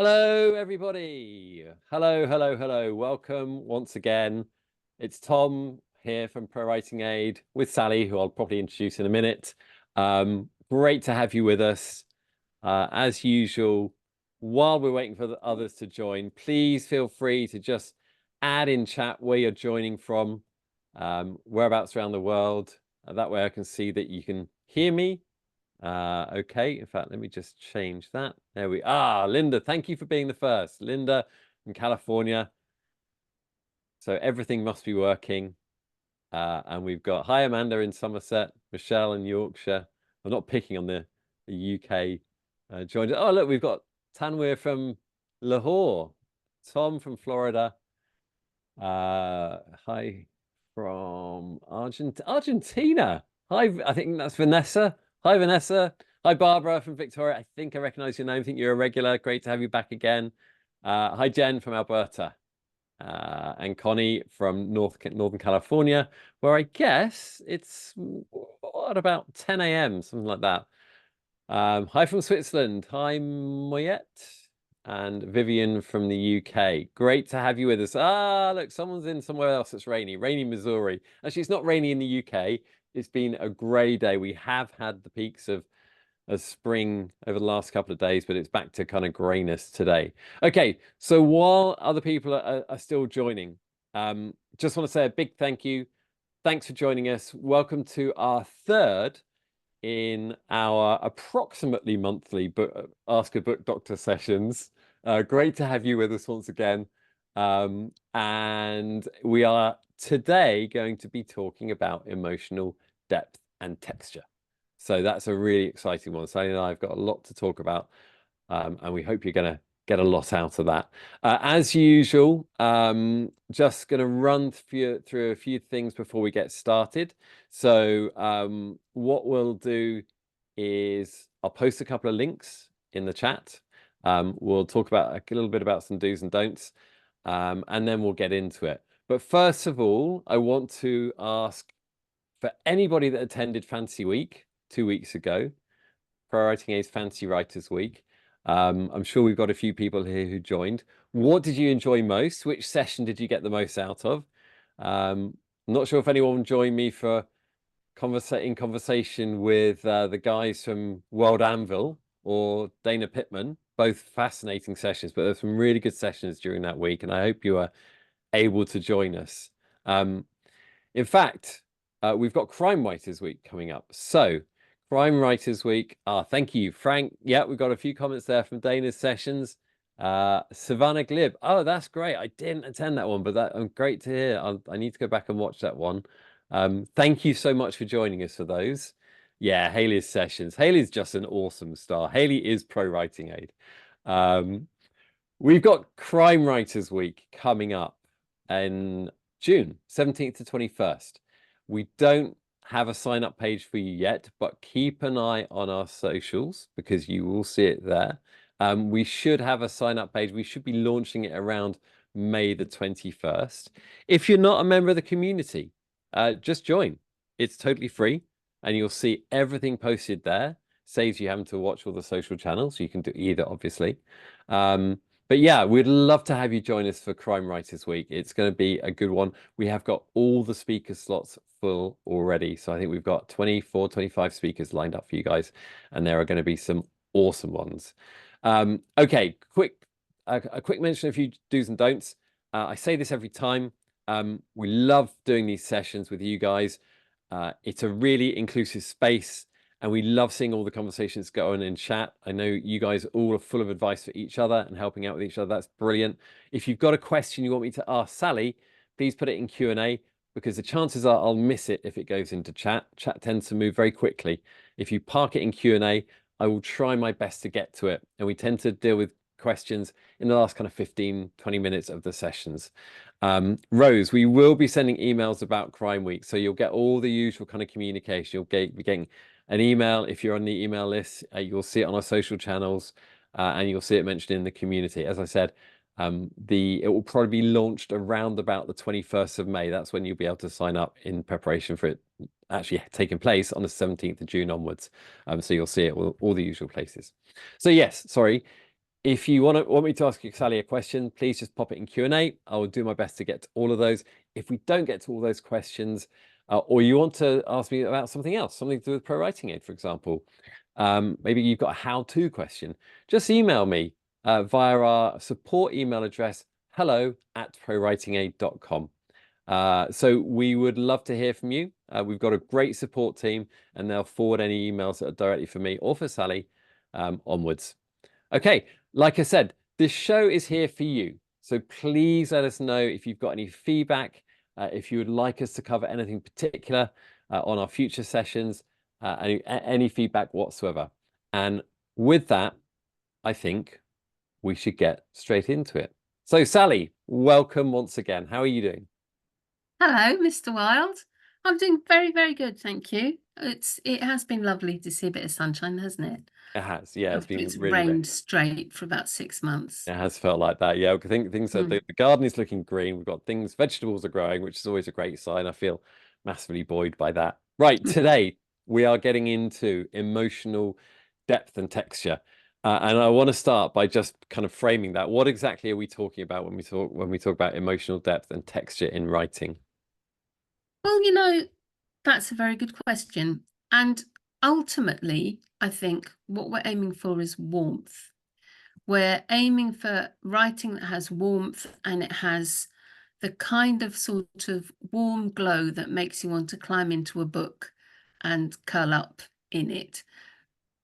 Hello, everybody. Hello, hello, hello. Welcome once again. It's Tom here from ProWritingAid with Sally, who I'll probably introduce in a minute. Great to have you with us. As usual, while we're waiting for the others to join, please feel free to just add in chat where you're joining from, whereabouts around the world. That way I can see that you can hear me. Okay, in fact, let me just change that. There we are. Linda, thank you for being the first. Linda from California. So everything must be working. And we've got, hi, Amanda in Somerset, Michelle in Yorkshire. I'm not picking on the UK. Joined. Oh, look, we've got Tanwir from Lahore, Tom from Florida. Hi from Argentina. Hi, I think that's Vanessa. Hi, Vanessa. Hi, Barbara from Victoria. I think I recognize your name. I think you're a regular. Great to have you back again. Hi, Jen from Alberta. And Connie from Northern California, where I guess it's what, about 10 a.m., something like that. Hi from Switzerland. Hi, Moyette. And Vivian from the UK. Great to have you with us. Ah, look, someone's in somewhere else that's rainy. Rainy Missouri. Actually, it's not rainy in the UK. It's been a grey day. We have had the peaks of spring over the last couple of days, but it's back to kind of grayness today. Okay, so while other people are still joining, just want to say a big thank you. Thanks for joining us. Welcome to our third in our approximately monthly Ask a Book Doctor sessions. Great to have you with us once again. And we are today going to be talking about emotional depth and texture. So that's a really exciting one. Sally and I have got a lot to talk about, and we hope you're going to get a lot out of that. As usual, just going to run through a few things before we get started. So what we'll do is I'll post a couple of links in the chat. We'll talk about a little bit about some do's and don'ts, and then we'll get into it. But first of all, I want to ask for anybody that attended Fantasy Week 2 weeks ago, ProWritingAid's Fantasy Writers Week. I'm sure we've got a few people here who joined. What did you enjoy most? Which session did you get the most out of? I'm not sure if anyone joined me for conversation with the guys from World Anvil or Dana Pittman. Both fascinating sessions, but there's some really good sessions during that week, and I hope you are able to join us. In fact, we've got Crime Writers Week coming up. So Crime Writers Week. Thank you, Frank. Yeah, we've got a few comments there from Dana's sessions. Savannah Glib. Oh, that's great. I didn't attend that one, but that great to hear. I need to go back and watch that one. Thank you so much for joining us for those. Yeah, Haley's sessions. Haley's just an awesome star. Haley is ProWritingAid. We've got Crime Writers Week coming up in June 17th to 21st. We don't have a sign up page for you yet, but keep an eye on our socials because you will see it there. We should have a sign up page. We should be launching it around May the 21st. If you're not a member of the community, just join. It's totally free and you'll see everything posted there. Saves you having to watch all the social channels. You can do either, obviously. But yeah, we'd love to have you join us for Crime Writers Week. It's going to be a good one. We have got all the speaker slots full already. So I think we've got 24, 25 speakers lined up for you guys. And there are going to be some awesome ones. Okay, a quick mention of a few do's and don'ts. I say this every time. We love doing these sessions with you guys. It's a really inclusive space. And we love seeing all the conversations go on in chat. I know you guys all are full of advice for each other and helping out with each other. That's brilliant. If you've got a question you want me to ask Sally, please put it in Q&A because the chances are I'll miss it if it goes into chat. Chat tends to move very quickly. If you park it in Q&A, I will try my best to get to it. And we tend to deal with questions in the last kind of 15, 20 minutes of the sessions. Rose, we will be sending emails about Crime Week. So you'll get all the usual kind of communication. You'll be getting an email. If you're on the email list, you'll see it on our social channels and you'll see it mentioned in the community. As I said, it will probably be launched around about the 21st of May. That's when you'll be able to sign up in preparation for it actually taking place on the 17th of June onwards. So you'll see it all the usual places. So yes, sorry. If you want me to ask you, Sally, a question, please just pop it in Q&A. I will do my best to get to all of those. If we don't get to all those questions, or you want to ask me about something else, something to do with ProWritingAid, for example, maybe you've got a how-to question, just email me via our support email address, hello@prowritingaid.com. So we would love to hear from you. We've got a great support team, and they'll forward any emails that are directly for me or for Sally onwards. Okay, like I said, this show is here for you. So please let us know if you've got any feedback, if you would like us to cover anything particular on our future sessions, any feedback whatsoever. And with that, I think we should get straight into it. So Sally, welcome once again. How are you doing? Hello, Mr. Wild. I'm doing very, very good, thank you. It has been lovely to see a bit of sunshine, hasn't it? It has, yeah, it's After been it's really great. rained straight for about 6 months. It has felt like that. Yeah, I think things are, the garden is looking green. We've got things, vegetables are growing, which is always a great sign. I feel massively buoyed by that. Right, today we are getting into emotional depth and texture. And I want to start by just kind of framing that. What exactly are we talking about when we talk about emotional depth and texture in writing? Well, that's a very good question. And ultimately, I think what we're aiming for is warmth. We're aiming for writing that has warmth, and it has the kind of sort of warm glow that makes you want to climb into a book and curl up in it.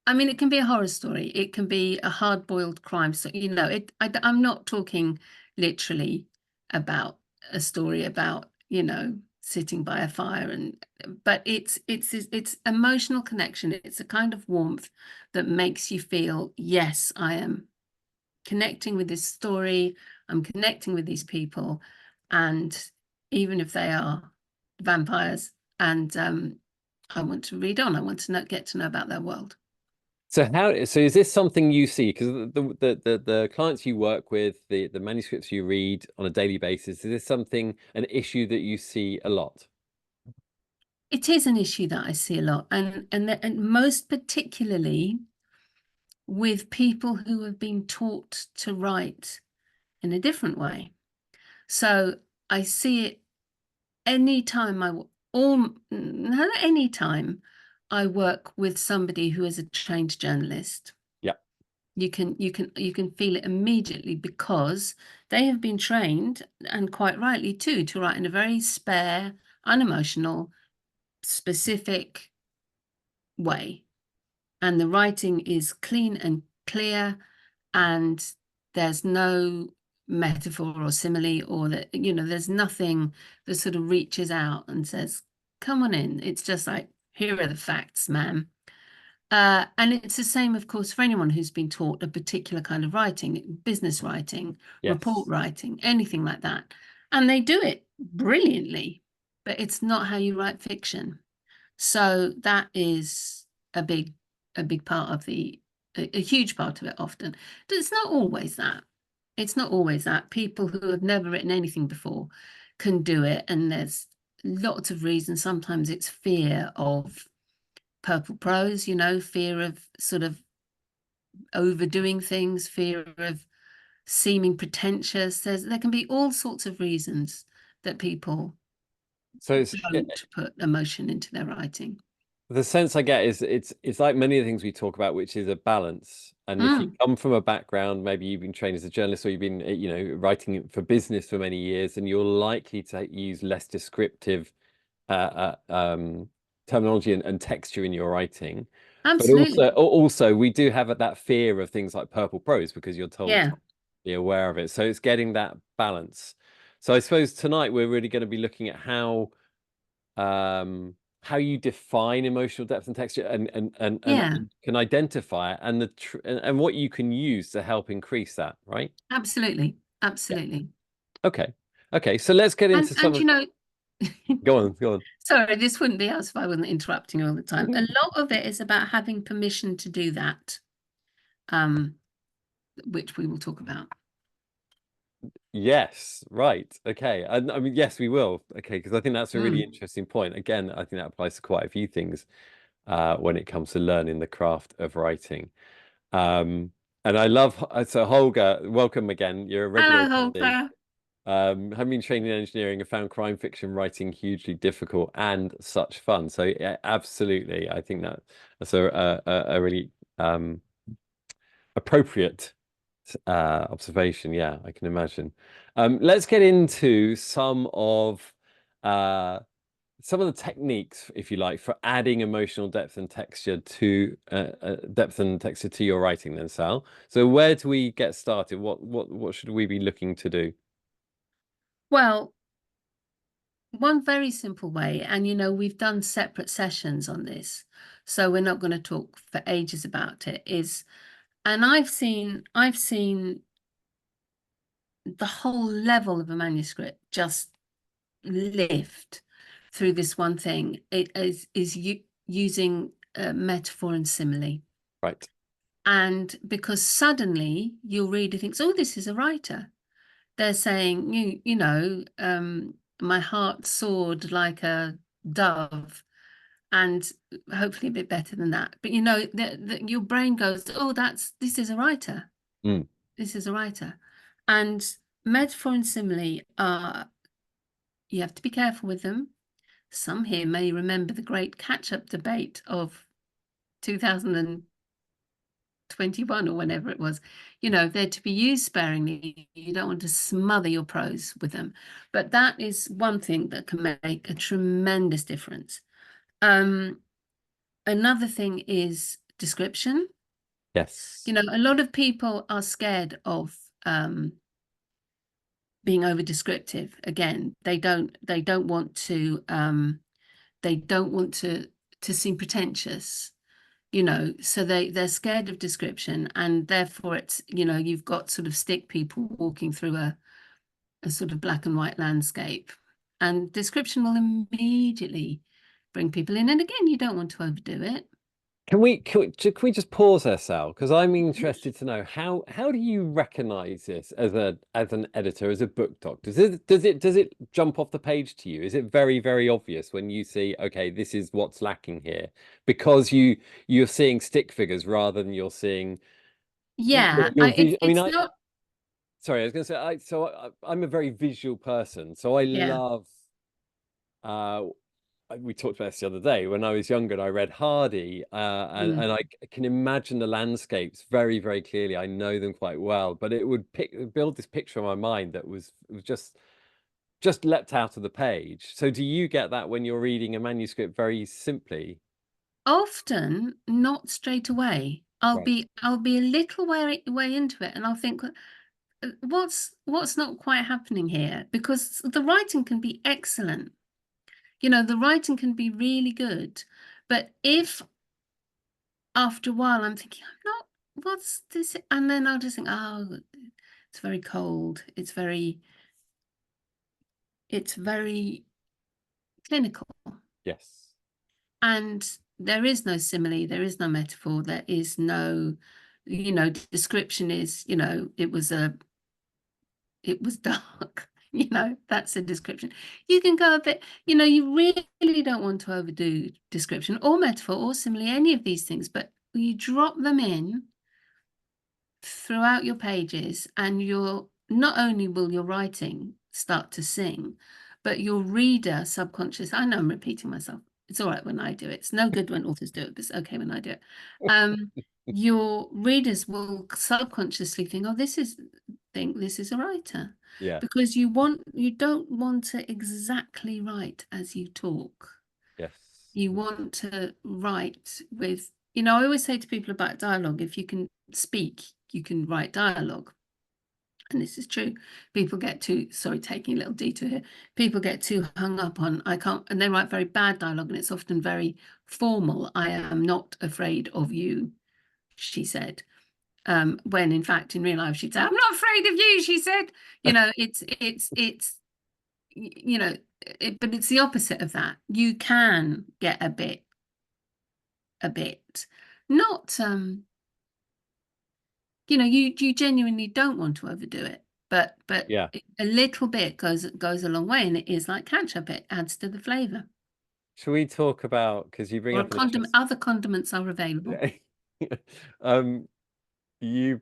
I mean, it can be a horror story. It can be a hard-boiled crime story. I'm not talking literally about a story about, sitting by a fire, but it's emotional connection. It's a kind of warmth that makes you feel, yes, I am connecting with this story. I'm connecting with these people, and even if they are vampires, and I want to read on. I want to get to know about their world. So is this something you see? Because the clients you work with, the manuscripts you read on a daily basis, is this an issue that you see a lot? It is an issue that I see a lot, and most particularly with people who have been taught to write in a different way. So I see it anytime not any time I work with somebody who is a trained journalist. Yeah. You can feel it immediately because they have been trained, and quite rightly too, to write in a very spare, unemotional, specific way. And the writing is clean and clear, and there's no metaphor or simile, or there's nothing that sort of reaches out and says, come on in. It's just like, here are the facts, ma'am. And it's the same, of course, for anyone who's been taught a particular kind of writing, business writing, report Yes. writing, anything like that. And they do it brilliantly, but it's not how you write fiction. So that is a big part of a huge part of it often. But it's not always that. It's not always that. People who have never written anything before can do it, and there's lots of reasons. Sometimes it's fear of purple prose, fear of sort of overdoing things, fear of seeming pretentious. There can be all sorts of reasons that people So don't put emotion into their writing. the sense I get is it's like many of the things we talk about, which is a balance. And if you Mm, come from a background, maybe you've been trained as a journalist or you've been, writing for business for many years, and you're likely to use less descriptive terminology and texture in your writing. But absolutely. also we do have that fear of things like purple prose because you're told to Yeah. be aware of it. So it's getting that balance. So I suppose tonight we're really going to be looking at how you define emotional depth and texture Yeah. and can identify it and and what you can use to help increase that, right? Absolutely. Yeah. Absolutely. Okay. Okay. So let's get And into some and of. you know, Go on. Go on. sorry, this wouldn't be us if I wasn't interrupting you all the time. A lot of it is about having permission to do that, um, which we will talk about. Yes, right. Okay. And I mean, yes, we will. Okay, because I think that's a really Mm. interesting point. Again, I think that applies to quite a few things when it comes to learning the craft of writing. Um, And I love, so Holger, welcome again. You're a regular Hello, attendee. Holger. Having been trained in engineering, I found crime fiction writing hugely difficult and such fun. So yeah, absolutely, I think that's a really appropriate observation. Yeah, I can imagine. Let's get into uh, some of the techniques, if you like, for adding emotional depth and texture to your writing. Then, Sal. So, where do we get started? What should we be looking to do? Well, one very simple way, and we've done separate sessions on this, so we're not going to talk for ages about it, and I've seen the whole level of a manuscript just lift through this one thing. It is using metaphor and simile. Right. And because suddenly you'll read and think, oh, this is a writer. They're saying, my heart soared like a dove, and hopefully a bit better than that. But your brain goes, oh, this is a writer. Mm. This is a writer. And metaphor and simile are, you have to be careful with them. Some here may remember the great catch-up debate of 2021 or whenever it was. They're to be used sparingly. You don't want to smother your prose with them. But that is one thing that can make a tremendous difference. Another thing is description. Yes. A lot of people are scared of being over descriptive. Again, they don't want to seem pretentious, so they're scared of description, and therefore it's, you've got sort of stick people walking through a sort of black and white landscape, and description will immediately bring people in. And again, you don't want to overdo it. Can we just pause there, Sal? Because I'm interested to know how do you recognize this as an editor, as a book doc? Does it jump off the page to you? Is it very, very obvious when you see, okay, this is what's lacking here? Because you're seeing stick figures rather than you're seing Yeah, I mean, it's not. sorry, I was going to say, I'm a very visual person, so I Yeah. love uh we talked about this the other day. When I was younger and I read Hardy, and I can imagine the landscapes very, very clearly. I know them quite well, but it would build this picture in my mind that was just leapt out of the page. So do you get that when you're reading a manuscript very simply? Often not straight away. I'll Right. be a little way into it, and I'll think, what's not quite happening here? Because the writing can be excellent. The writing can be really good, but if after a while I'm thinking, I'm not, what's this? And then I'll just think, oh, it's very cold. It's very clinical. Yes. And there is no simile, there is no metaphor, there is no, description is, it was dark. That's a description. You can go a bit, you really don't want to overdo description or metaphor or simile, any of these things, but you drop them in throughout your pages, and not only will your writing start to sing, but your reader subconscious, I know I'm repeating myself. It's all right when I do it. It's no good when authors do it, but it's okay when I do it. Your readers will subconsciously think, oh, this is a writer, Yeah. because you don't want to exactly write as you talk. Yes. You want to write with, I always say to people about dialogue, if you can speak, you can write dialogue. And this is true. People get too, sorry, taking a little detour here. People get too hung up on, I can't, and they write very bad dialogue, and it's often very formal. I am not afraid of you, she said. When in fact, in real life, she'd say, I'm not afraid of you, she said. But it's the opposite of that. You can get a bit, not, you genuinely don't want to overdo it, but Yeah. a little bit goes a long way, and it is like ketchup. It adds to the flavor. Should we talk about, because you bring Or a up an condiment, interest. other condiments are available. Yeah. Um, you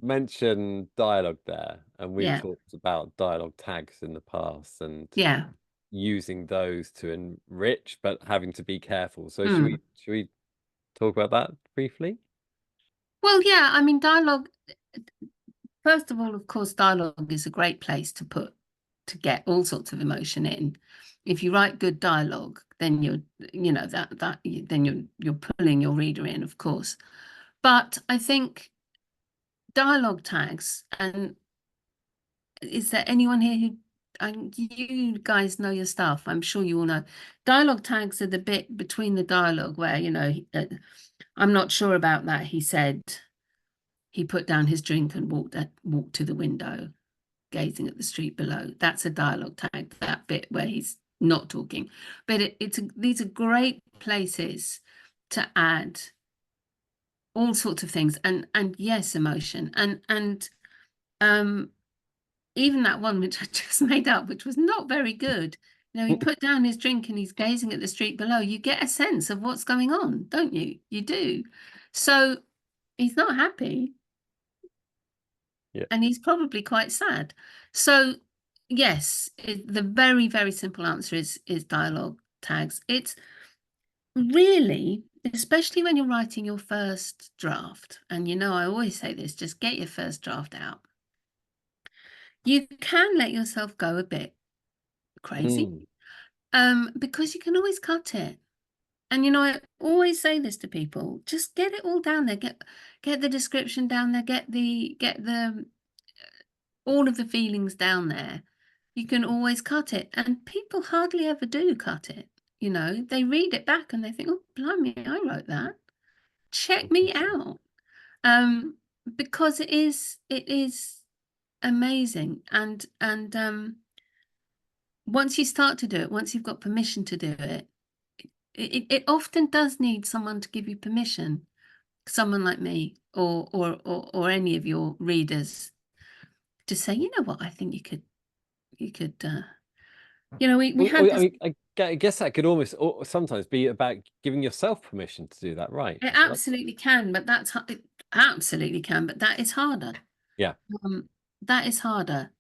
mention dialogue there, and we've Yeah, talked about dialogue tags in the past and yeah. using those to enrich, but having to be careful. So Mm. should we talk about that briefly? Well, yeah, I mean, dialogue, first of all, of course, dialogue is a great place to get all sorts of emotion in. If you write good dialogue, then you're pulling your reader in, of course. But I think dialogue tags, and is there anyone here who, and you guys know your stuff, I'm sure you all know. Dialogue tags are the bit between the dialogue where, I'm not sure about that. He said he put down his drink and walked to the window, gazing at the street below. That's a dialogue tag, that bit where he's not talking. But these are great places to add all sorts of things, and yes, emotion, and even that one which I just made up, which was not very good. He put down his drink and he's gazing at the street below. You get a sense of what's going on, don't you? You do. So he's not happy. Yeah. And he's probably quite sad. So yes, the very, very simple answer is dialogue tags. It's really, especially when you're writing your first draft, and I always say this, just get your first draft out. You can let yourself go a bit crazy, because you can always cut it. And I always say this to people, just get it all down there, get the description down there, get the all of the feelings down there. You can always cut it, and people hardly ever do cut it. They read it back and they think, oh blimey, I wrote that, check me out. Because it is amazing, and once you start to do it, once you've got permission to do it, it often does need someone to give you permission, someone like me or any of your readers, to say, you know what, I think you could we had I this. mean, I guess that could almost sometimes be about giving yourself permission to do that, right? It As well. absolutely can, but it absolutely can, but that is harder. Yeah. That is harder,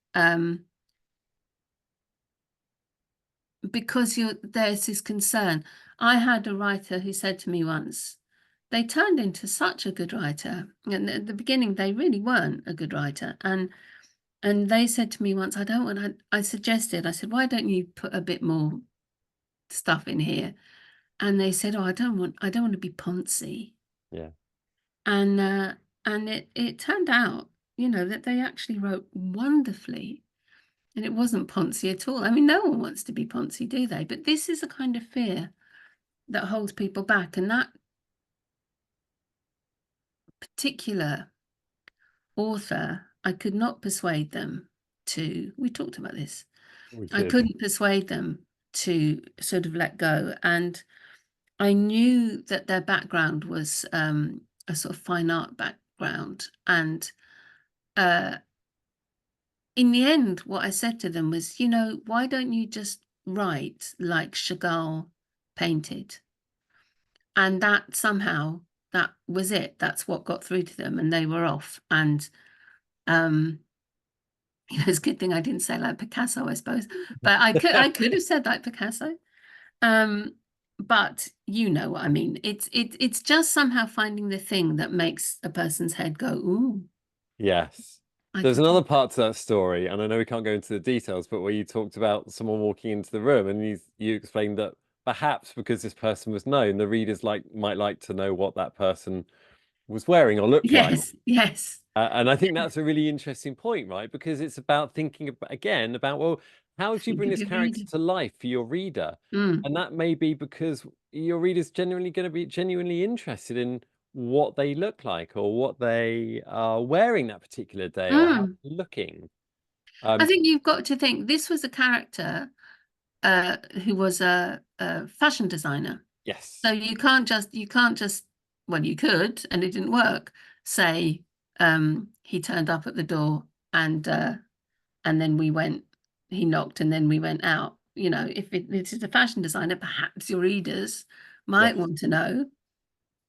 because there's this concern. I had a writer who said to me once, they turned into such a good writer, and at the beginning they really weren't a good writer, and they said to me once, I suggested, I said, why don't you put a bit more stuff in here? And they said, oh, I don't want to be poncy. Yeah. And it turned out, that they actually wrote wonderfully, and it wasn't poncy at all. I mean, no one wants to be poncy, do they? But this is a kind of fear that holds people back, and that particular author, I could not persuade them to. We talked about this. We I did. couldn't persuade them to sort of let go, and I knew that their background was a sort of fine art background, and in the end, what I said to them was, why don't you just write like Chagall painted? And that somehow, that was it. That's what got through to them, and they were off. And um, it's a good thing I didn't say like Picasso, I suppose. But I could have said like Picasso. But you know what I mean. It's just somehow finding the thing that makes a person's head go, ooh, Yes. I There's could do another part to that story, and I know we can't go into the details, but where you talked about someone walking into the room, and you explained that perhaps because this person was known, the readers might like to know what that person was wearing or looked like. Yes, yes. And I think that's a really interesting point, right? Because it's about thinking again about, well, how do you Think bring of this your character reader. to life for your reader? Mm, And that may be because your reader's genuinely going to be genuinely interested in what they look like or what they are wearing that particular day or how mm. they're looking. I Um, think you've got to think this was a character who was a fashion designer. So yes, you can't just, well, you could, and it didn't work. Say he turned up at the door, and then he knocked, and then we went out. If this is a fashion designer, perhaps your readers might yes, want to know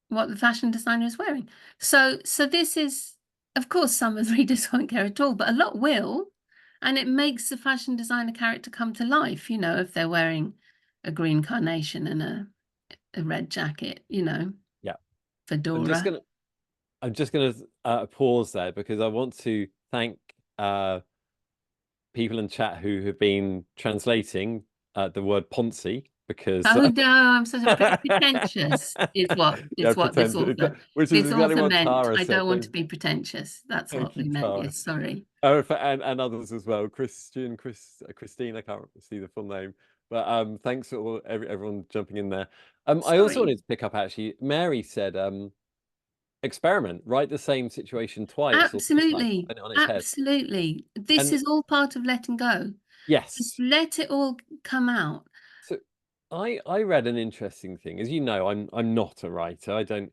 what the fashion designer is wearing. So this is of course, some of the readers won't care at all, but a lot will. And it makes the fashion designer character come to life, you know, if they're wearing a green carnation and a red jacket, you know, Yeah. fedora. I'm just gonna pause there because I want to thank people in chat who have been translating the word Ponzi because Oh no, I'm so pretentious is what yeah, this pretend author which is exactly what meant. Tara I said. don't want to be pretentious. That's Thank what you, we meant. Tara. Yes, sorry. Oh, and others as well. Christine, I can't see the full name, but thanks for everyone jumping in there. I also Sorry. wanted to pick up actually. Mary said, experiment, write the same situation twice or three times, Absolutely. turn it on its head. Absolutely. This And is all part of letting go. Just yes, let it all come out. so I read an interesting thing. As you know, I'm not a writer. I don't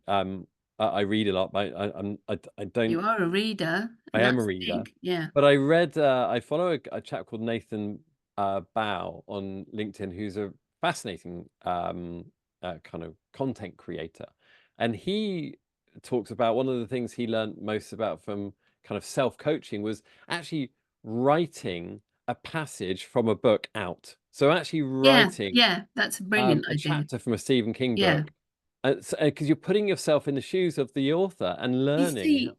I read a lot, but I don't. You are a reader, I and am a that's reader, big. Yeah. but I read. I follow a chap called Nathan Bow on LinkedIn, who's a fascinating kind of content creator, and he talks about one of the things he learned most about from kind of self-coaching was actually writing a passage from a book out. So actually Yeah. writing Yeah. That's a brilliant a idea. chapter from a Stephen King Yeah. book, because you're putting yourself in the shoes of the author and You learning see, on.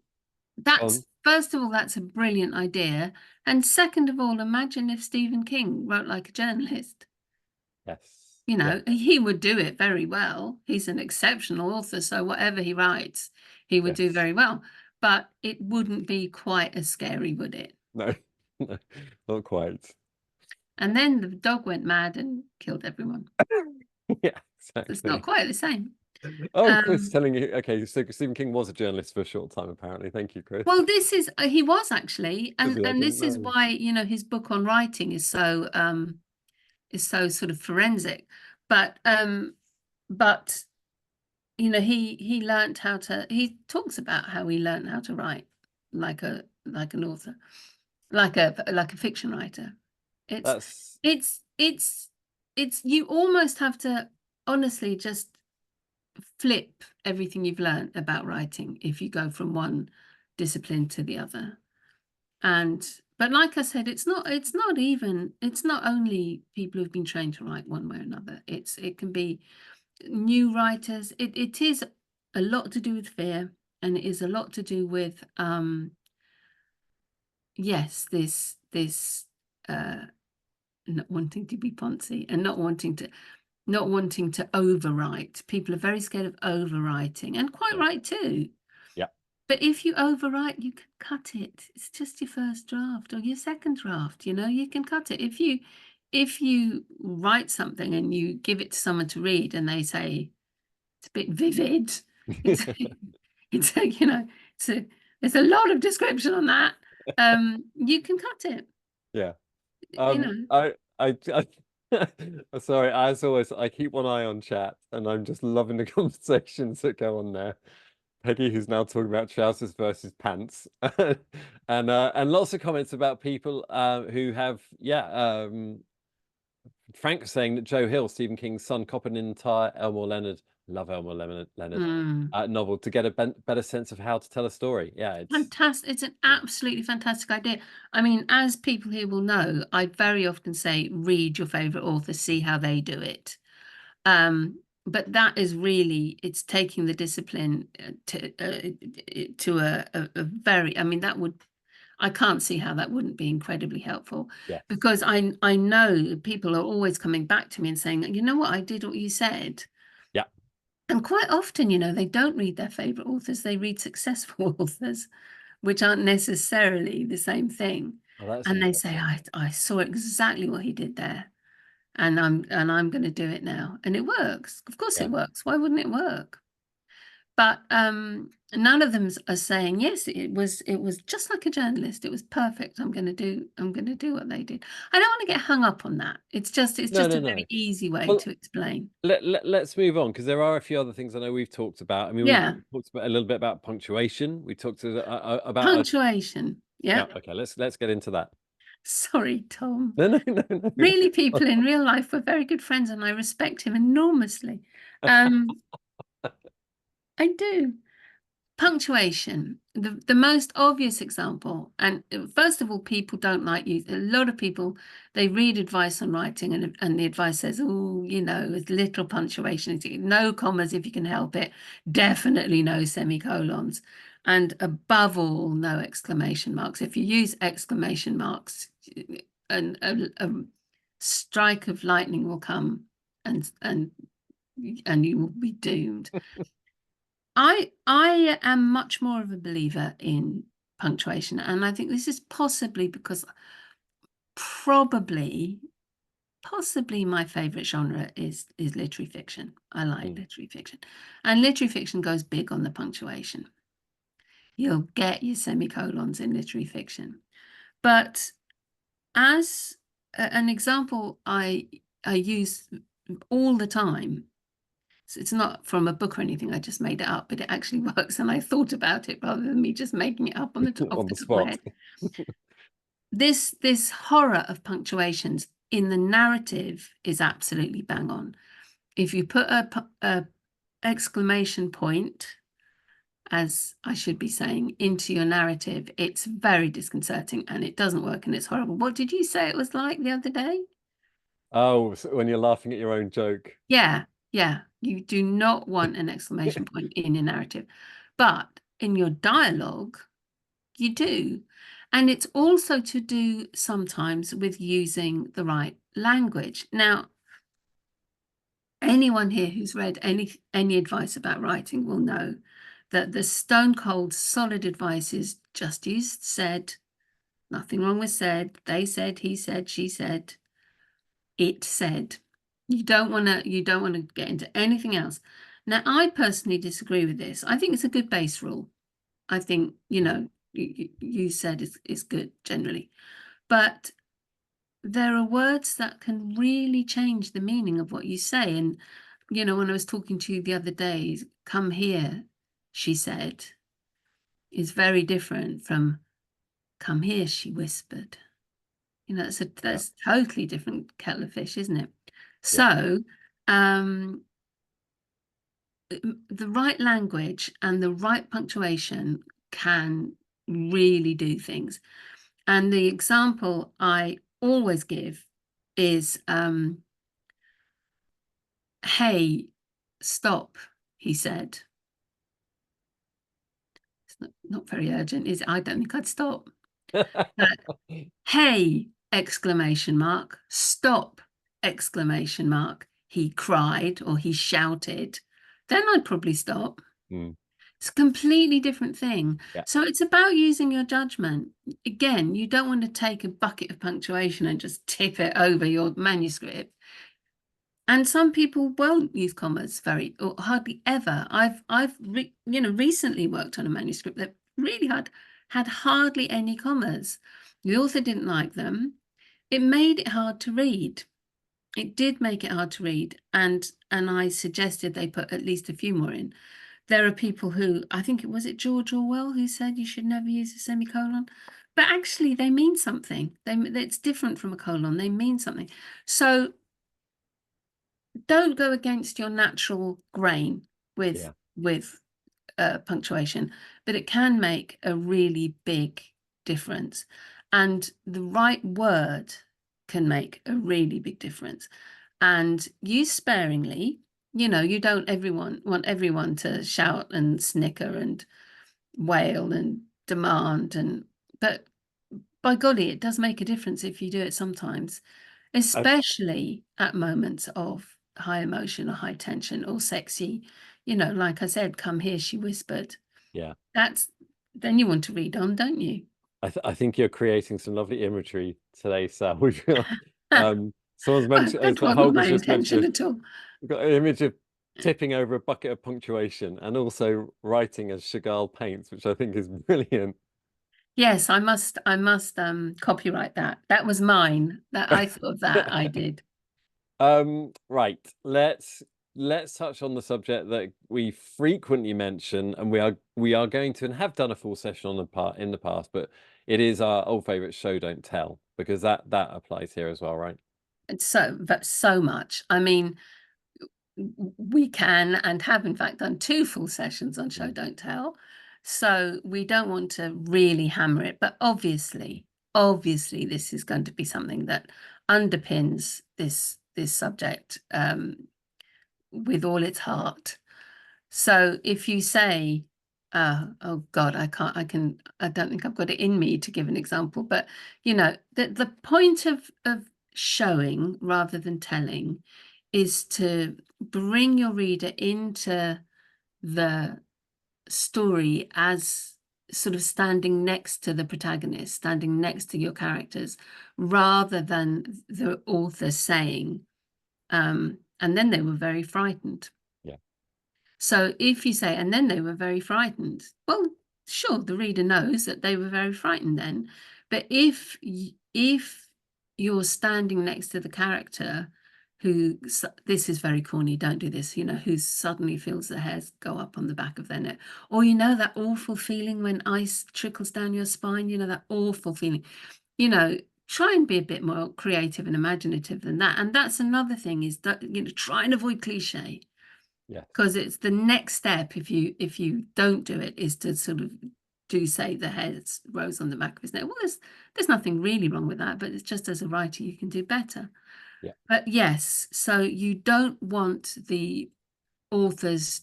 that's first of all, that's a brilliant idea. And second of all, imagine if Stephen King wrote like a journalist. Yes. You Yeah. know, he would do it very well. He's an exceptional author, so whatever he writes, he would do Yes. very well. But it wouldn't be quite as scary, would it? No, no, not quite. And then the dog went mad and killed everyone. Yeah, It's not exactly. quite the same. Oh, Chris Um, telling you. Okay, so Stephen King was a journalist for a short time, apparently. Thank you, Chris. well, this is he was actually, Was he? I and didn't this is know. why, you know, his book on writing is so sort of forensic. But but you know, he learned how to. He talks about how he learned how to write like an author, like a fiction writer. It's That's it's it's it's you almost have to honestly just flip everything you've learned about writing if you go from one discipline to the other. And but like I said, it's not only people who've been trained to write one way or another. It can be new writers. It is a lot to do with fear, and it is a lot to do with yes, this not wanting to be poncy and not wanting to overwrite. People are very scared of overwriting, and quite yeah, right too. yeah, But if you overwrite, you can cut it. It's just your first draft or your second draft, you know, you can cut it. If you write something and you give it to someone to read and they say it's a bit vivid, it's it's a, you know, there's a lot of description on that. You can cut it, yeah. you know. I sorry, as always, I keep one eye on chat, and I'm just loving the conversations that go on there. Peggy, who's now talking about trousers versus pants, and lots of comments about people who have, yeah. Frank saying that Joe Hill, Stephen King's son, copied an entire Elmore Leonard, love Elmore Leonard Mm. novel to get a better sense of how to tell a story. Yeah, it's Fantastic. It's an absolutely fantastic idea. I mean, as people here will know, I very often say, read your favorite author, see how they do it. But that is really, it's taking the discipline to a very, I mean, that would, I can't see how that wouldn't be incredibly helpful yes, because I know people are always coming back to me and saying, you know what, I did what you said. yeah. And quite often, you know, they don't read their favorite authors, they read successful authors, which aren't necessarily the same thing. Oh, that's And they say, interesting. I saw exactly what he did there. And I'm going to do it now. And it works. Of course Yeah. it works. Why wouldn't it work? But none of them are saying, yes, it was just like a journalist. It was perfect. I'm going to do what they did. I don't want to get hung up on that. It's just No, a no, very no. easy way Well, to explain. let's move on because there are a few other things I know we've talked about. I mean, we've Yeah. talked about a little bit about punctuation. We talked about Punctuation. yeah. Yeah. Okay, let's get into that. Sorry, Tom. No, no, no, no. Really, people in real life were very good friends, and I respect him enormously. Um, I do. Punctuation, the most obvious example, and first of all, people don't like use. A lot of people, they read advice on writing, and the advice says, oh, you know, with little punctuation, no commas if you can help it, definitely no semicolons, and above all, no exclamation marks. If you use exclamation marks, a strike of lightning will come, and you will be doomed. I am much more of a believer in punctuation, and I think this is possibly because possibly my favorite genre is literary fiction. I like literary fiction, and literary fiction goes big on the punctuation. You'll get your semicolons in literary fiction, but as an example, I use all the time. So it's not from a book or anything, I just made it up, but it actually works, and I thought about it rather than me just making it up on the top On the of my spot. head. This horror of punctuations in the narrative is absolutely bang on. If you put a exclamation point, as I should be saying, into your narrative, it's very disconcerting and it doesn't work and it's horrible. What did you say it was like the other day? Oh, so when you're laughing at your own joke. Yeah, yeah. You do not want an exclamation point in your narrative, but in your dialogue, you do. And it's also to do sometimes with using the right language. Now, anyone here who's read any advice about writing will know that the stone cold solid advice is just use said, nothing wrong with said, they said, he said, she said, it said. You don't want to get into anything else. Now, I personally disagree with this. I think it's a good base rule. I think, you know, you said is good generally. But there are words that can really change the meaning of what you say. And, you know, when I was talking to you the other day, come here, she said, is very different from come here, she whispered. You know, that's totally different kettle of fish, isn't it? So, the right language and the right punctuation can really do things. And the example I always give is, hey, stop, he said. It's not very urgent, is it? I don't think I'd stop. Hey, exclamation mark, stop, exclamation mark, he cried or he shouted. Then I'd probably stop. It's a completely different thing. Yeah. So it's about using your judgment. Again, you don't want to take a bucket of punctuation and just tip it over your manuscript. And some people won't use commas very or hardly ever. I've recently worked on a manuscript that really had hardly any commas. The author didn't like them. It made it hard to read. It did make it hard to read, and I suggested they put at least a few more in. There are people who, I think it was George Orwell who said you should never use a semicolon, but actually they mean something. It's different from a colon. They mean something. So don't go against your natural grain with punctuation, but it can make a really big difference. And the right word can make a really big difference. And use sparingly. You know, you don't want everyone to shout and snicker and wail and demand, but by golly, it does make a difference if you do it sometimes, especially at moments of high emotion or high tension or sexy, you know, like I said, come here, she whispered. Yeah. Then you want to read on, don't you? I think you're creating some lovely imagery today, Sal. Someone's mentioned, That wasn't my intention at all. We've got an image of tipping over a bucket of punctuation and also writing as Chagall paints, which I think is brilliant. Yes, I must copyright that. That was mine. That I thought of that. I did. Right. Let's touch on the subject that we frequently mention, and we are going to and have done a full session on in the past, but it is our old favorite show don't tell, because that applies here as well, right? It's so much. I mean, we can and have in fact done 2 full sessions on show don't tell. So we don't want to really hammer it, but obviously, this is going to be something that underpins this subject with all its heart. So if you say, oh God, I don't think I've got it in me to give an example, but the point of showing rather than telling is to bring your reader into the story as sort of standing next to the protagonist, standing next to your characters, rather than the author saying, and then they were very frightened. Yeah. So if you say, and then they were very frightened, well, sure, the reader knows that they were very frightened then. But if you're standing next to the character who, this is very corny, don't do this, who suddenly feels the hairs go up on the back of their neck, or that awful feeling when ice trickles down your spine, that awful feeling, try and be a bit more creative and imaginative than that. And that's another thing, is that, try and avoid cliche. Yes. Because it's the next step, if you don't do it, is to sort of say the hairs rose on the back of his neck. Well, there's nothing really wrong with that, but it's just, as a writer, you can do better. Yeah. But yes, so you don't want the author's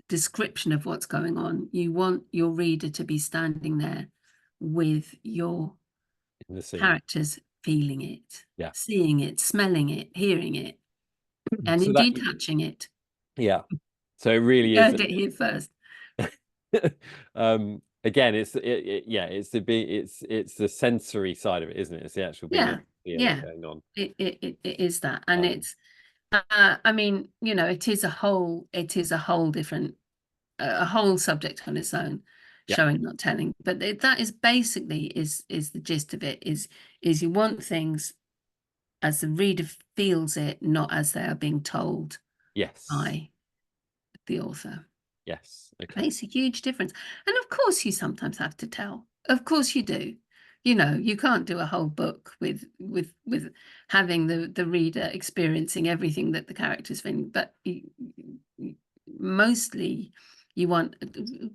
description of what's going on. You want your reader to be standing there with your In the scene. characters, feeling it, Yeah. seeing it, smelling it, hearing it, and So that, indeed touching it. yeah. So it really You is. heard it here first. Again, it's the sensory side of it, isn't it? It's the actual being able to feel it going on. It is that, and it's I mean, it is a whole different a whole subject on its own, Yeah. showing, not telling. But that is basically is the gist of it, is you want things as the reader feels it, not as they are being told Yes. by the author. Yes. Okay. Makes a huge difference. And of course you sometimes have to tell. Of course you do. You can't do a whole book with having the reader experiencing everything that the character's feeling. But mostly you want,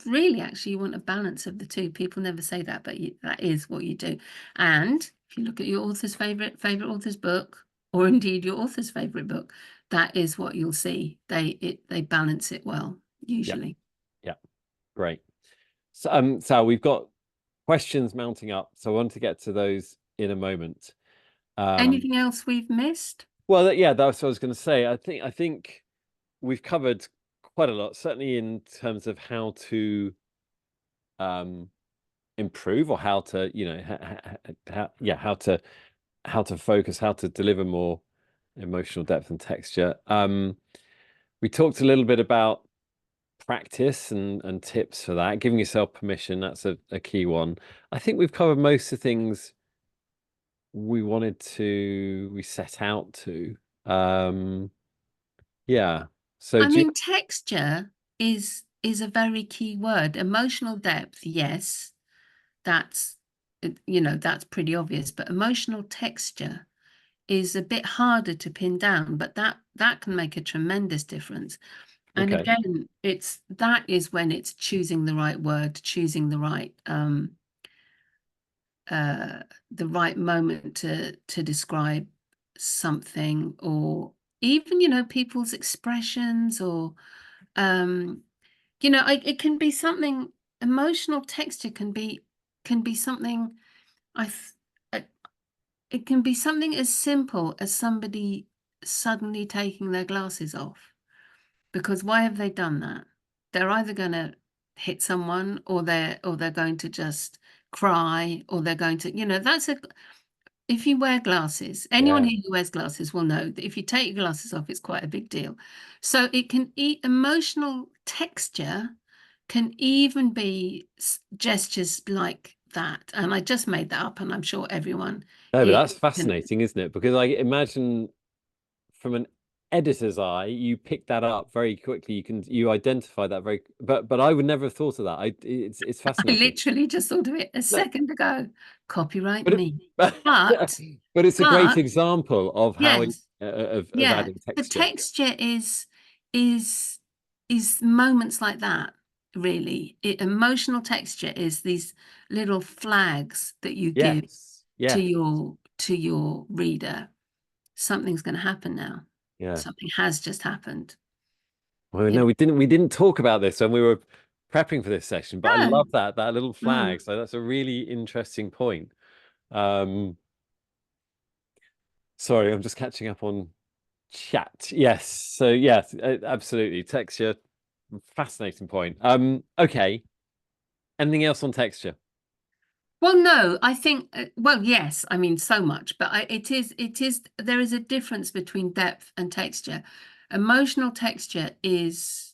really, actually, you want a balance of the two. People never say that, but that is what you do. And if you look at your author's favorite author's book, or indeed your author's favorite book, that is what you'll see. They balance it well, usually. Yeah. Great. So, Sal, we've got questions mounting up, so I want to get to those in a moment. Anything else we've missed? Well, yeah, that's what I was going to say. I think we've covered quite a lot, certainly in terms of how to improve, or how to, how to focus, how to deliver more emotional depth and texture. We talked a little bit about practice and tips for that, giving yourself permission. That's a key one. I think we've covered most of the things we set out to. Yeah. So I mean, texture is a very key word. Emotional depth, yes, that's that's pretty obvious, but emotional texture is a bit harder to pin down, but that can make a tremendous difference. And okay. again, that is when it's choosing the right word, choosing the right moment to describe something, or even people's expressions, or it can be something. Emotional texture can be something. I th- uh, it can be something as simple as somebody suddenly taking their glasses off. Because why have they done that? They're either going to hit someone, or they're going to just cry, or they're going to, if you wear glasses, anyone Yeah. here who wears glasses will know that if you take your glasses off, it's quite a big deal. So it can emotional texture can even be gestures like that. And I just made that up, and I'm sure everyone No, but here that's can. fascinating, isn't it? Because I imagine from an editor's eye, you pick that up very quickly. You identify that but I would never have thought of that. It's I fascinating. literally just thought of it a No, second ago. Copyright but me. but it's a great example of how Yes, of yeah, adding the texture. texture is moments like that. really. Emotional texture is these little flags that you give Yes. Yeah. to your reader. Something's going to happen now. Yeah. Something has just happened. Well, You no, know. we didn't talk about this when we were prepping for this session, but I No. love that little flag. Mm. So that's a really interesting point. Um, sorry, I'm just catching up on chat. Yes. So yes, absolutely. Texture, fascinating point. Okay. Anything else on texture? Well, no, I think, well, yes, I mean, so much, but there is a difference between depth and texture. Emotional texture is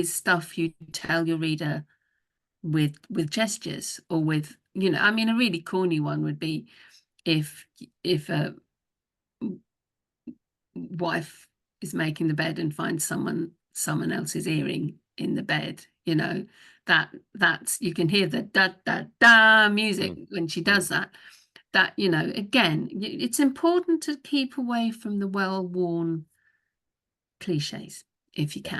stuff you tell your reader with gestures or with, I mean, a really corny one would be if a wife is making the bed and finds someone else's earring in the bed, that's you can hear the da da da music Mm, when she mm, does that. That, again, it's important to keep away from the well-worn cliches if you yes,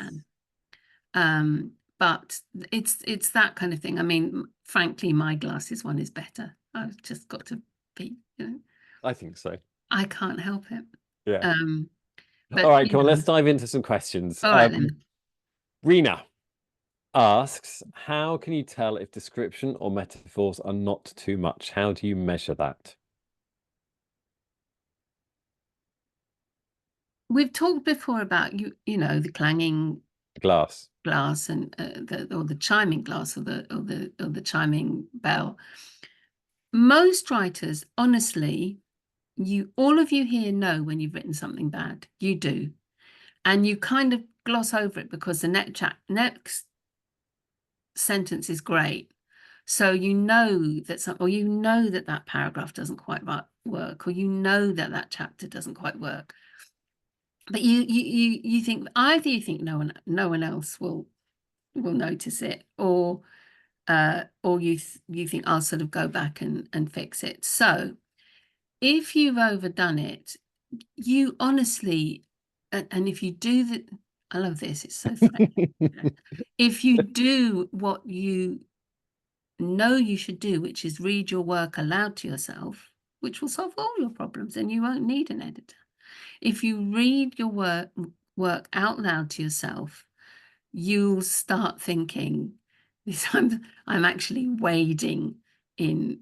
can. But it's that kind of thing. I mean, frankly, my glasses one is better. I've just got to be, I think so. I can't help it. Yeah. Um, All but right, come on, let's dive into some questions. all right then. Rena asks, how can you tell if description or metaphors are not too much? How do you measure that? We've talked before about the clanging Glass. glass and the chiming glass or the chiming bell. Most writers, honestly, all of you here know when you've written something bad. You do, and you kind of gloss over it because the next sentence is great. So you know that that paragraph doesn't quite work, or that chapter doesn't quite work. But you think either you think no one else will notice it, or you think I'll sort of go back and fix it. So if you've overdone it, you honestly, and if you do that, I love this, it's so fresh. If you do what you know you should do, which is read your work aloud to yourself, which will solve all your problems, and you won't need an editor. If you read your work out loud to yourself, you'll start thinking, I'm actually wading in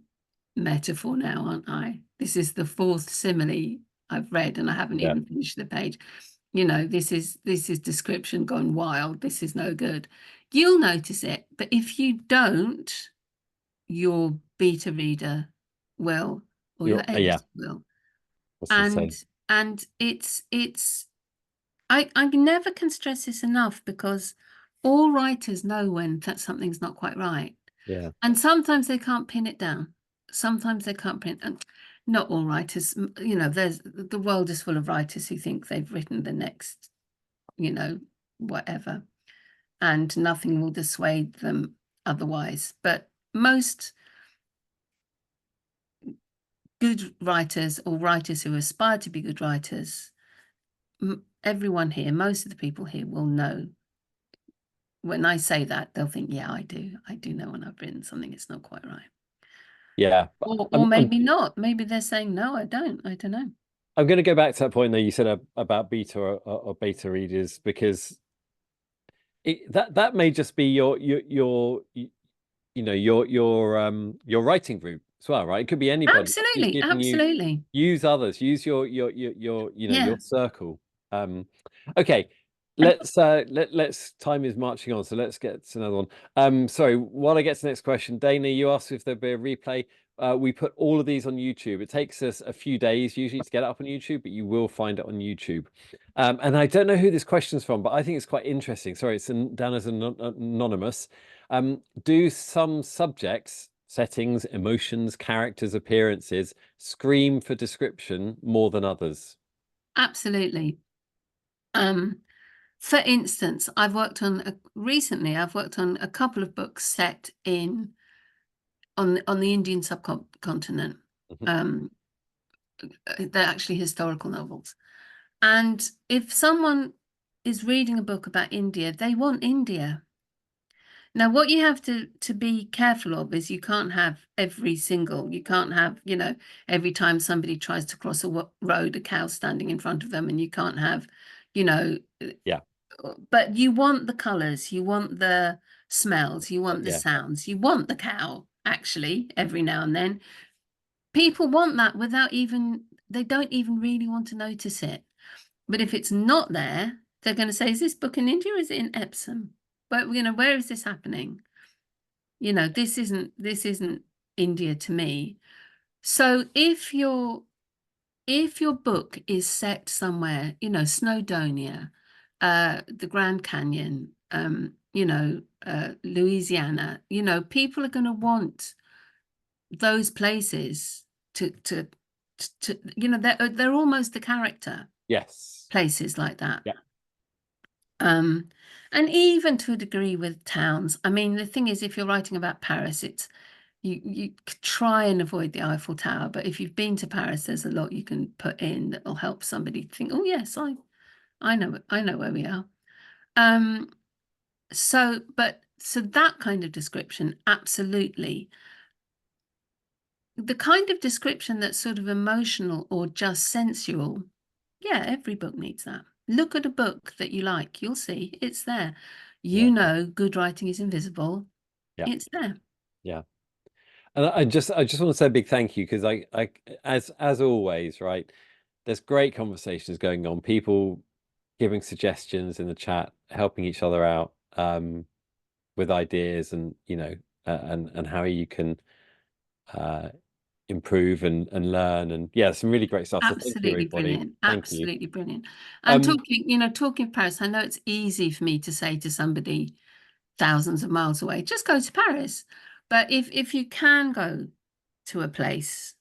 metaphor now, aren't I? This is the fourth simile I've read, and I haven't Yeah. even finished the page. This is description gone wild. This is no good. You'll notice it, but if you don't, your beta reader will, or your Yeah, editor will. that's the And same. it's I never can stress this enough, because all writers know when that something's not quite right. Yeah. And sometimes they can't pin it down. Sometimes they can't pin it. And not all writers, the world is full of writers who think they've written the next, whatever, and nothing will dissuade them otherwise. But most good writers, or writers who aspire to be good writers, everyone here, most of the people here will know. When I say that, they'll think, yeah, I do know when I've written something it's not quite right. Yeah. Or maybe not. Maybe they're saying, no, I don't know. I'm going to go back to that point that you said about beta or beta readers, because that may just be your writing group as well, right? It could be anybody. He's Absolutely, giving you, absolutely. use others, use your Yeah. your circle. Okay, let's time is marching on, so let's get to another one. Sorry, while I get to the next question, Dana, you asked if there'd be a replay. We put all of these on YouTube. It takes us a few days usually to get it up on YouTube, but you will find it on YouTube. And I don't know who this question's from, but I think it's quite interesting. Sorry, it's down as anonymous. Do some subjects, settings, emotions, characters, appearances scream for description more than others? Absolutely. For instance, recently I've worked on a couple of books set on the Indian subcontinent. Mhm. They're actually historical novels. And if someone is reading a book about India, they want India. Now, what you have to be careful of is you can't have you can't have, every time somebody tries to cross a road, a cow standing in front of them, and you can't have, you know, Yeah. but you want the colors, you want the smells, you want the Yeah. sounds, you want the cow, actually, every now and then. People want that without even, they don't even really want to notice it. But if it's not there, they're going to say, is this book in India or is it in Epsom? But, where is this happening? This isn't India to me. So if your book is set somewhere, Snowdonia, the Grand Canyon, Louisiana, people are going to want those places they're almost the character, Yes. places like that. Yeah. And even to a degree with towns. I mean, the thing is, if you're writing about Paris, it's you try and avoid the Eiffel Tower, but if you've been to Paris, there's a lot you can put in that will help somebody think, oh yes, I know where we are. So that kind of description, absolutely. The kind of description that's sort of emotional or just sensual, yeah, every book needs that. Look at a book that you like, you'll see it's there. Yeah. Good writing is invisible. Yeah. It's there. Yeah. And I just want to say a big thank you, because as always, right, there's great conversations going on, people giving suggestions in the chat, helping each other out with ideas, and and how you can uh improve and learn, and yeah, some really great stuff. So thank you, Absolutely everybody. brilliant. Thank you. Absolutely brilliant. And Um talking of Paris, I know it's easy for me to say to somebody thousands of miles away, just go to Paris. But if you can go to a place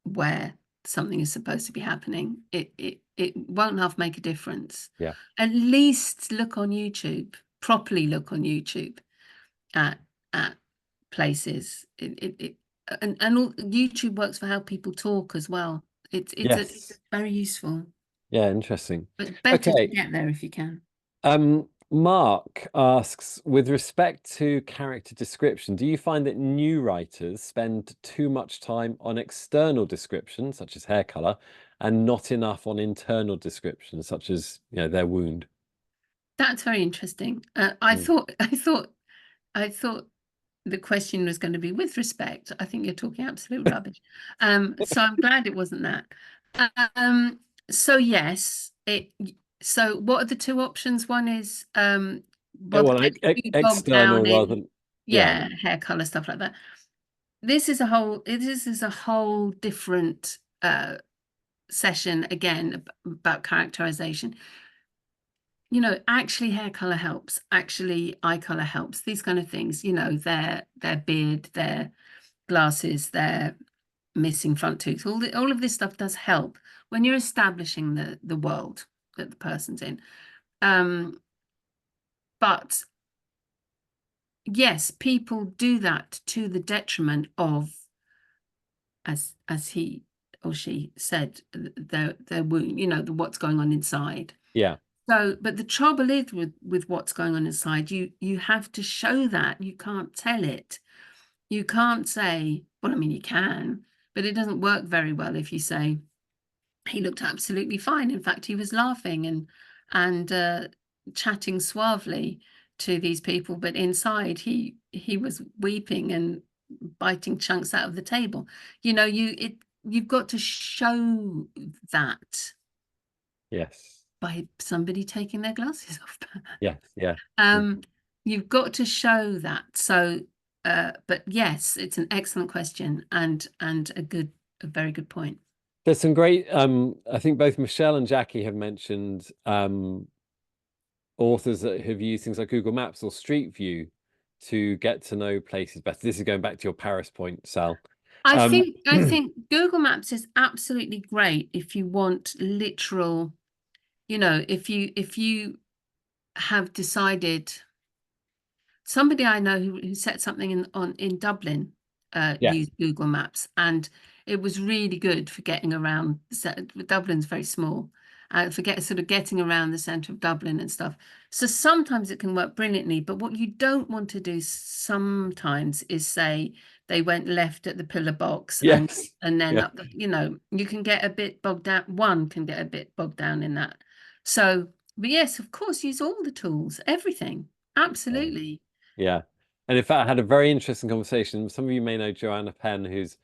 where something is supposed to be happening, it won't half make a difference. yeah. At least look on YouTube, properly look on YouTube at places. YouTube works for how people talk as well. It's Yes. very useful, Yeah, interesting. but better to Okay. get there if you can. Mark asks, with respect to character description, do you find that new writers spend too much time on external description, such as hair color, and not enough on internal description, such as, their wound? That's very interesting. Mm. I thought the question was going to be with respect. I think you're talking absolute rubbish. So I'm glad it wasn't that. Um, so yes, so what are the two options? One is well, Well, you bog external down rather in, than, yeah, yeah, hair color, stuff like that. This is a whole different session again about characterization. Actually hair color helps, actually eye color helps, these kind of things, their beard, their glasses, their missing front tooth, all of this stuff does help when you're establishing the world that the person's in. But yes, people do that to the detriment of, as he or she said, their wound, what's going on inside. yeah, So, but the trouble is with what's going on inside, you have to show that. You can't tell it. You can't say, well, I mean, you can, but it doesn't work very well if you say he looked absolutely fine. In fact, he was laughing and chatting suavely to these people, but inside he was weeping and biting chunks out of the table. You've got to show that yes, by somebody taking their glasses off. yes, yeah. You've got to show that. So, but yes, it's an excellent question and a very good point. There's some great, I think both Michelle and Jackie have mentioned authors that have used things like Google Maps or Street View to get to know places better. This is going back to your Paris point, Sal. I think Google Maps is absolutely great if you want literal, if you have decided. Somebody I know who set something in Dublin Yes, used Google Maps, and it was really good for getting around. Dublin's very small, for sort of getting around the centre of Dublin and stuff. So sometimes it can work brilliantly, but what you don't want to do sometimes is say they went left at the pillar box Yes. and then Yeah. up the, you can get a bit bogged down. One can get a bit bogged down in that. So, but yes, of course, use all the tools, everything. Absolutely. Yeah. And in fact, I had a very interesting conversation. Some of you may know Joanna Penn, who's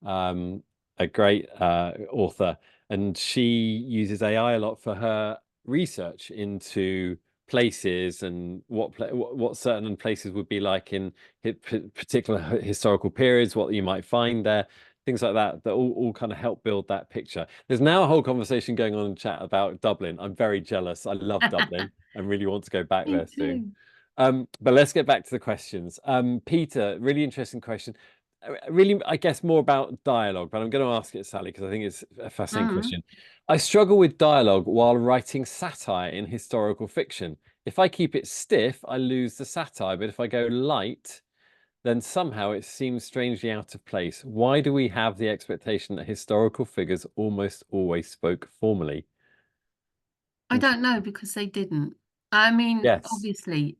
a great author, and she uses AI a lot for her research into places and what certain places would be like in particular historical periods, what you might find there, things like that, that all kind of help build that picture. There's now a whole conversation going on in chat about Dublin. I'm very jealous. I love Dublin and really want to go back Me there soon. too. But let's get back to the questions. Peter, really interesting question. Really, I guess more about dialogue, but I'm going to ask it, Sally, because I think it's a fascinating Mm. question. I struggle with dialogue while writing satire in historical fiction. If I keep it stiff, I lose the satire, but if I go light, then somehow it seems strangely out of place. Why do we have the expectation that historical figures almost always spoke formally? I don't know because they didn't. I mean, Yes. obviously,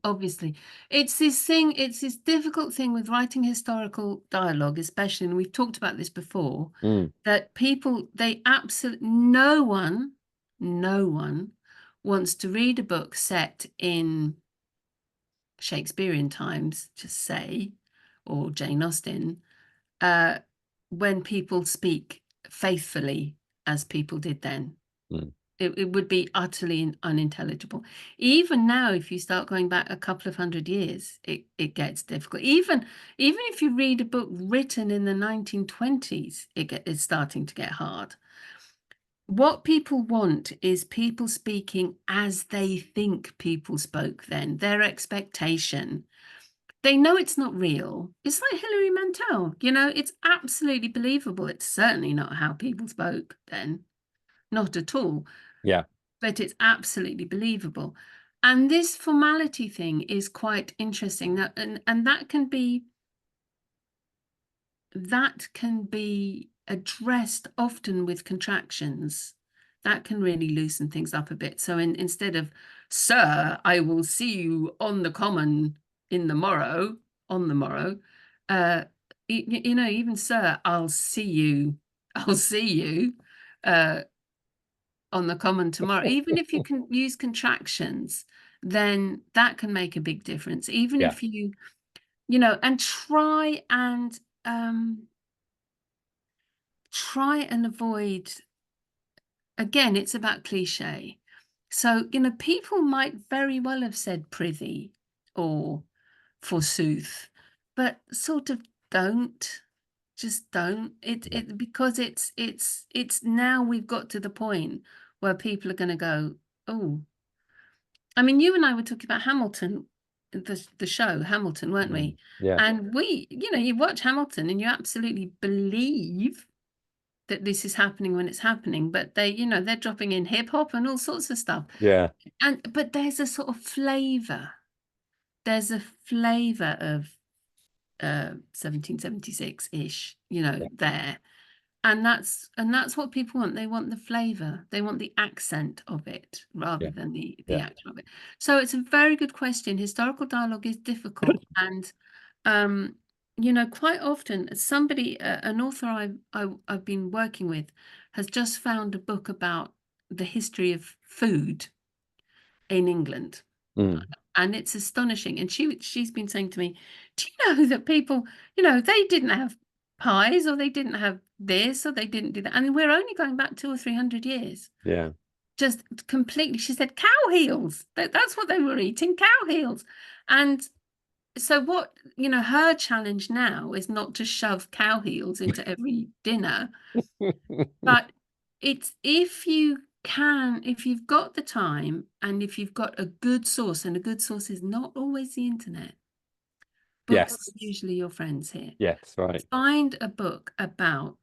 it's this thing, it's this difficult thing with writing historical dialogue, especially, and we've talked about this before, Mm, that people, they absolutely, no one wants to read a book set in Shakespearean times, just say, or Jane Austen, uh, when people speak faithfully as people did then. mm, It would be utterly unintelligible. Even now, if you start going back a couple of hundred years, it gets difficult. Even if you read a book written in the 1920s, it's starting to get hard. What people want is people speaking as they think people spoke then, their expectation. They know it's not real. It's like Hilary Mantel, it's absolutely believable. It's certainly not how people spoke then, not at all, yeah. but it's absolutely believable. And this formality thing is quite interesting. And that can be addressed often with contractions. That can really loosen things up a bit. So instead of, "Sir, I will see you on the common on the morrow, even, "Sir, I'll see you uh, on the common tomorrow." Even if you can use contractions, then that can make a big difference. Even Yeah. if and um, try and avoid, again, it's about cliche. So, people might very well have said prithee or forsooth, but sort of don't, just don't. Yeah. Because it's now we've got to the point where people are going to go, oh, I mean, you and I were talking about Hamilton, the show Hamilton, weren't we? Yeah. And you watch Hamilton and you absolutely believe that this is happening when it's happening, but they're dropping in hip hop and all sorts of stuff. Yeah. But there's a sort of flavor. There's a flavor of 1776-ish, Yeah. there. And that's what people want. They want the flavor. They want the accent of it rather Yeah. than the Yeah. action of it. So it's a very good question. Historical dialogue is difficult, and quite often somebody, an author I've been working with, has just found a book about the history of food in England. Mm. And it's astonishing. And she's been saying to me, "Do you know that people, they didn't have pies, or they didn't have this, or they didn't do that." And we're only going back 200 or 300 years. Yeah. Just completely. She said cow heels. That's what they were eating, cow heels. And so her challenge now is not to shove cow heels into every dinner, but it's, if you've got the time, and if you've got a good source, and a good source is not always the internet. Books Yes. are usually your friends here. Yes. Right. Find a book about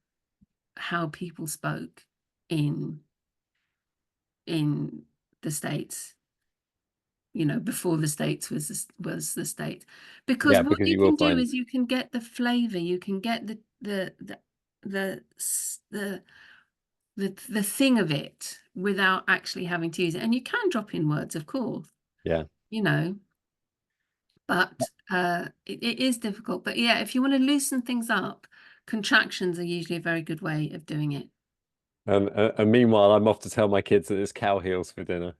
how people spoke in the States, before the States was the States. Because Yeah, what because you you will can do find. is you can get the flavor, you can get the thing of it, without actually having to use it. And you can drop in words, of course, Yeah. But it is difficult. But yeah, if you want to loosen things up, contractions are usually a very good way of doing it. And meanwhile, I'm off to tell my kids that it's cow heels for dinner.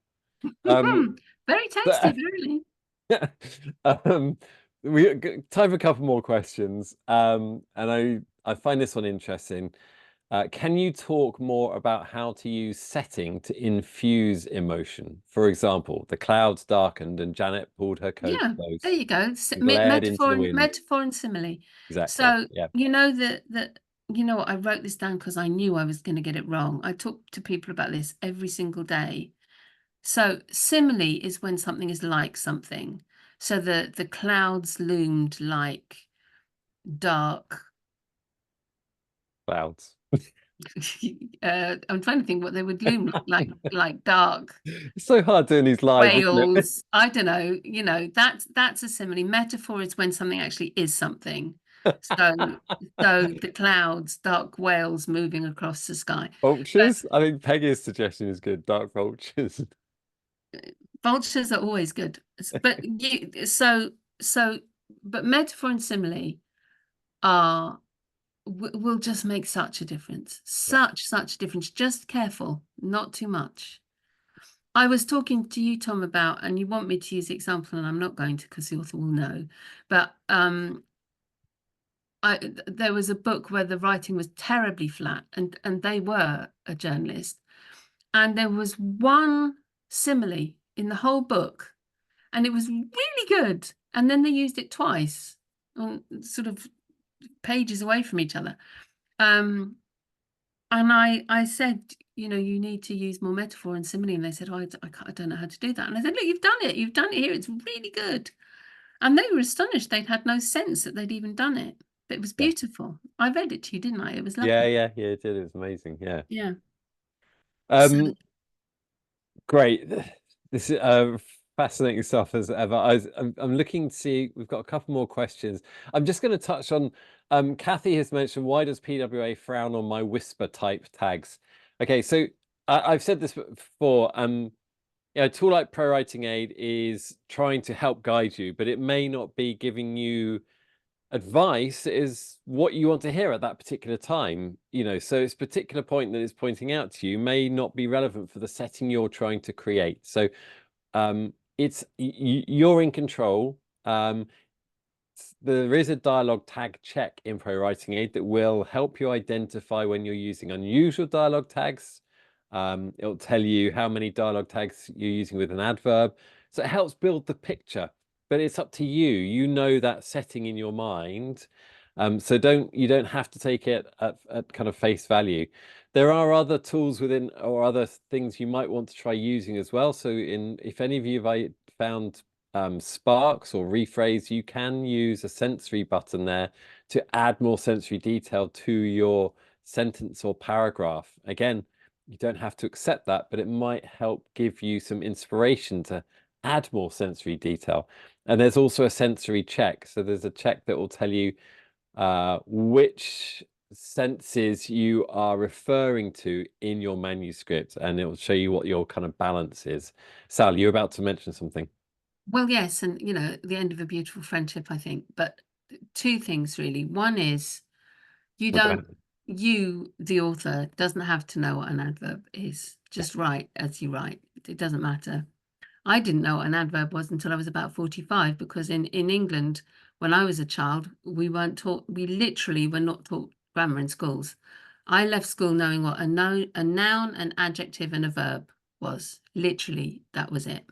Um, Very tasty, but, very. um, we got time for a couple more questions. And I find this one interesting. Can you talk more about how to use setting to infuse emotion? For example, the clouds darkened and Janet pulled her coat Yeah, there close you go. and glared into the wind. Metaphor and simile. Exactly. So Yeah. I wrote this down because I knew I was going to get it wrong. I talk to people about this every single day. So simile is when something is like something. So the clouds loomed like dark. Clouds. I'm trying to think what they would loom like dark It's so hard doing these live, isn't it? whales. I don't know. That's a simile. Metaphor is when something actually is something. So the clouds, dark whales moving across the sky. But Vultures? I think Peggy's suggestion is good. Dark vultures. vultures are always good. But but metaphor and simile are will just make such a difference. Yeah. Such a difference. Just careful, not too much. I was talking to you, Tom, about, and you want me to use the example, and I'm not going to because the author will know. But there was a book where the writing was terribly flat, and they were a journalist, and there was one simile in the whole book, and it was really good. And then they used it twice on sort of pages away from each other. And I said, you need to use more metaphor and simile. And they said, I don't know how to do that. And I said, look, you've done it. You've done it here. It's really good. And they were astonished. They'd had no sense that they'd even done it. But it was Yeah. beautiful. I read it to you, didn't I? It was Yeah, lovely. yeah, yeah, it did. It was amazing. Yeah. Yeah. So, Um, Great. This is fascinating stuff as ever. I'm looking to see, we've got a couple more questions. I'm just going to touch on, Kathy has mentioned, why does PWA frown on my whisper type tags? Okay, so I've said this before. A tool like ProWritingAid is trying to help guide you, but it may not be giving you advice is what you want to hear at that particular time, so its particular point that it's pointing out to you may not be relevant for the setting you're trying to create. So it's you're in control. There is a dialogue tag check in ProWritingAid that will help you identify when you're using unusual dialogue tags. It'll tell you how many dialogue tags you're using with an adverb, so it helps build the picture. But it's up to you. You know that setting in your mind, so you don't have to take it at kind of face value. There are other tools within or other things you might want to try using as well. So if any of you have found sparks or rephrase, you can use a sensory button there to add more sensory detail to your sentence or paragraph. Again, you don't have to accept that, but it might help give you some inspiration to add more sensory detail. And there's also a sensory check. So there's a check that will tell you which senses you are referring to in your manuscript, and it will show you what your kind of balance is. Sal, you're about to mention something. well, yes. And, the end of a beautiful friendship, I think. But two things, really. One is the author, doesn't have to know what an adverb is. Just write as you write. It doesn't matter. I didn't know what an adverb was until I was about 45, because in England, when I was a child, we literally were not taught grammar in schools. I left school knowing what a noun, an adjective, and a verb was. Literally, that was it.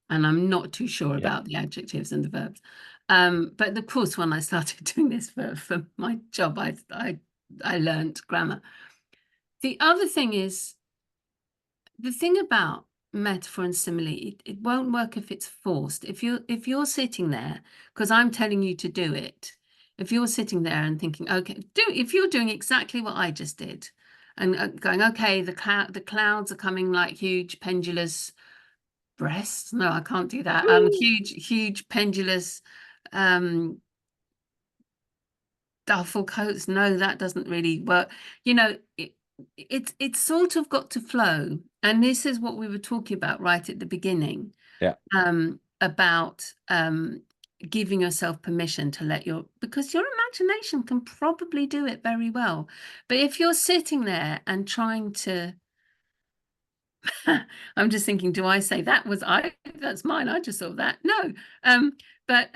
And I'm not too sure Yeah. about the adjectives and the verbs. But of course, when I started doing this for my job, I learned grammar. The other thing is, the thing about metaphor and simile, it won't work if it's forced. If you're sitting there, because I'm telling you to do it, if you're sitting there and thinking, okay, if you're doing exactly what I just did, and going, okay, the clouds are coming like huge pendulous breasts. No, I can't do that. Huge pendulous duffel coats. No, that doesn't really work. it's sort of got to flow. And this is what we were talking about right at the beginning, Yeah. About giving yourself permission to let because your imagination can probably do it very well. But if you're sitting there and trying to, I'm just thinking, do I say that's mine, I just thought that. No. But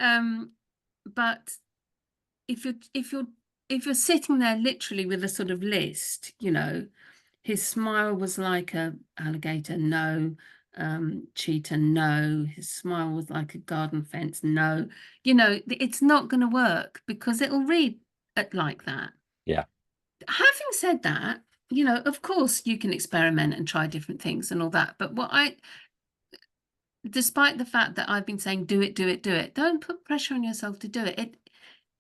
if you're sitting there literally with a sort of list, his smile was like a alligator, no. Cheetah, no. His smile was like a garden fence, no. It's not going to work because it'll read like that. Yeah. Having said that, of course you can experiment and try different things and all that. But despite the fact that I've been saying do it, do it, do it, don't put pressure on yourself to do it.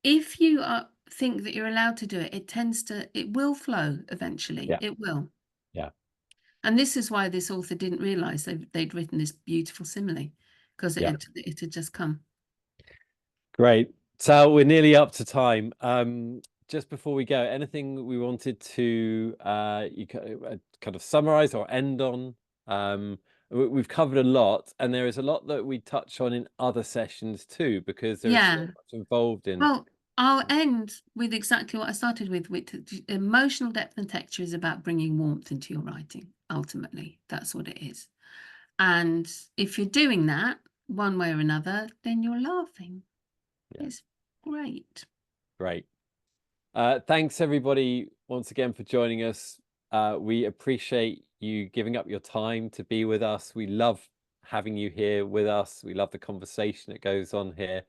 If you think that you're allowed to do it, it will flow eventually. Yeah. It will. Yeah. And this is why this author didn't realize they'd written this beautiful simile, because Yeah. it had just come. Great. So we're nearly up to time. Just before we go, anything we wanted to kind of summarize or end on? We've covered a lot, and there is a lot that we touch on in other sessions too, because there is so much involved in. Well, I'll end with exactly what I started with emotional depth and texture is about bringing warmth into your writing. Ultimately, that's what it is. And if you're doing that one way or another, then you're laughing. Yeah. It's great. Great. Thanks everybody once again for joining us. We appreciate you giving up your time to be with us. We love having you here with us. We love the conversation that goes on here.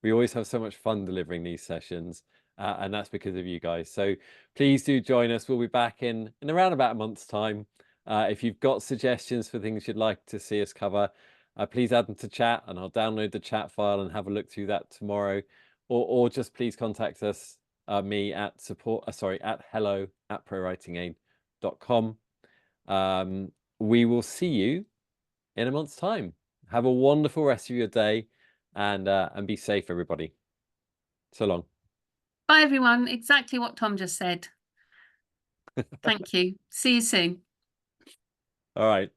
We always have so much fun delivering these sessions, and that's because of you guys. So please do join us. We'll be back in around about a month's time. If you've got suggestions for things you'd like to see us cover, please add them to chat, and I'll download the chat file and have a look through that tomorrow. Or just please contact us, me at hello@prowritingaid.com. We will see you in a month's time. Have a wonderful rest of your day, and be safe, everybody. So long. Bye, everyone. Exactly what Tom just said. Thank you. See you soon. All right.